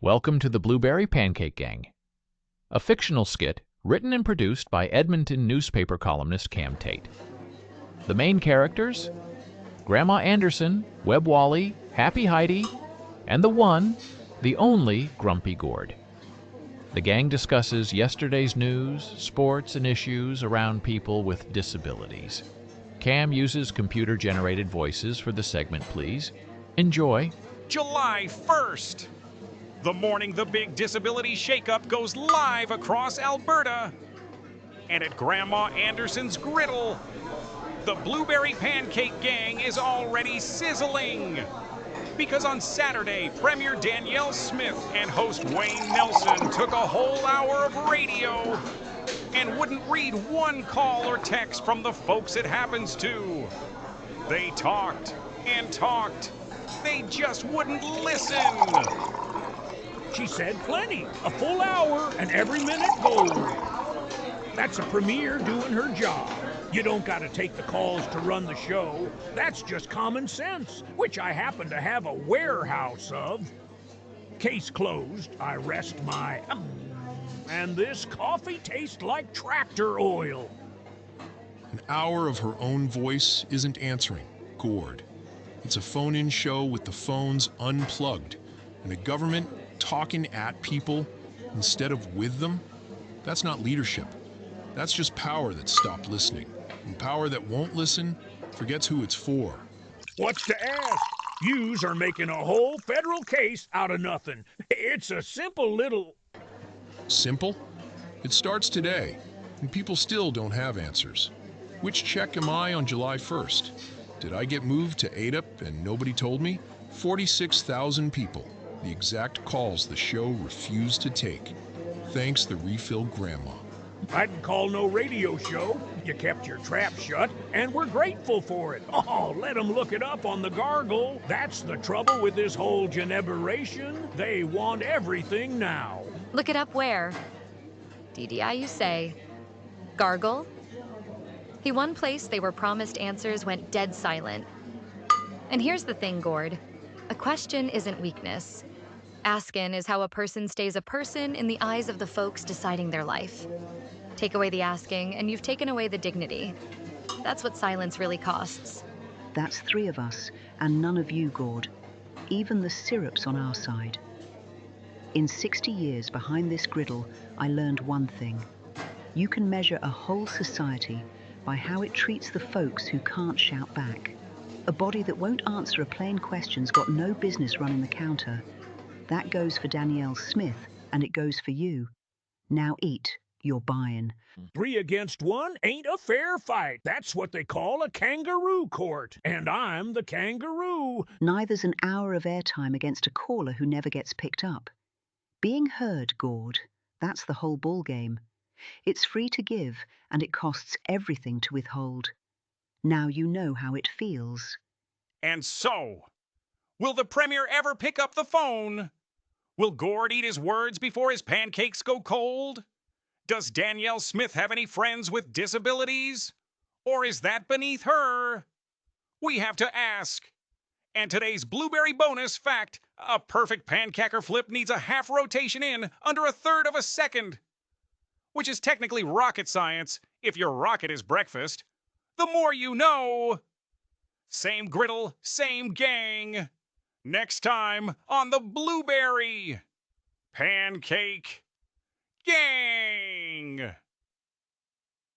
Welcome to the Blueberry Pancake Gang, a fictional skit written and produced by Edmonton newspaper columnist Cam Tate. The main characters: Grandma Anderson, Webb Wally, Happy Heidi, and the one, the only Grumpy Gord. The gang discusses yesterday's news, sports, and issues around people with disabilities. Cam uses computer-generated voices for the segment, please. Enjoy. July 1st. The morning the big disability shakeup goes live across Alberta. And at Grandma Anderson's griddle, the Blueberry Pancake Gang is already sizzling. Because on Saturday, Premier Danielle Smith and host Wayne Nelson took a whole hour of radio and wouldn't read one call or text from the folks it happens to. They talked and talked. They just wouldn't listen. She said plenty, a full hour, and every minute gold. That's a premier doing her job. You don't gotta take the calls to run the show. That's just common sense, which I happen to have a warehouse of. Case closed, I rest my... And this coffee tastes like tractor oil. An hour of her own voice isn't answering, Gord. It's a phone-in show with the phones unplugged, and a government talking at people instead of with them. That's not leadership. That's just power that stopped listening. And power that won't listen forgets who it's for. What's to ask? Yous are making a whole federal case out of nothing. It's a simple little... Simple? It starts today, and people still don't have answers. Which check am I on July 1st? Did I get moved to ADUP and nobody told me? 46,000 people. The exact calls the show refused to take. Thanks the refill grandma. I didn't call no radio show. You kept your trap shut, and we're grateful for it. Oh, let them look it up on the Gargle. That's the trouble with this whole Geneveration. They want everything now. Look it up where? DDI, you say. Gargle? The one place they were promised answers went dead silent. And here's the thing, Gord. A question isn't weakness. Askin' is how a person stays a person in the eyes of the folks deciding their life. Take away the asking, and you've taken away the dignity. That's what silence really costs. That's 3 of us, and none of you, Gord. Even the syrup's on our side. In 60 years behind this griddle, I learned one thing. You can measure a whole society by how it treats the folks who can't shout back. A body that won't answer a plain question's got no business running the counter. That goes for Danielle Smith, and it goes for you. Now eat, you're buying. 3 against 1 ain't a fair fight. That's what they call a kangaroo court. And I'm the kangaroo. Neither's an hour of airtime against a caller who never gets picked up. Being heard, Gord, that's the whole ballgame. It's free to give, and it costs everything to withhold. Now you know how it feels. And so, will the Premier ever pick up the phone? Will Gord eat his words before his pancakes go cold? Does Danielle Smith have any friends with disabilities? Or is that beneath her? We have to ask. And today's Blueberry bonus fact: a perfect pancaker flip needs a half rotation in under a third of a second. Which is technically rocket science if your rocket is breakfast. The more you know. Same griddle, same gang. Next time on the Blueberry Pancake Gang.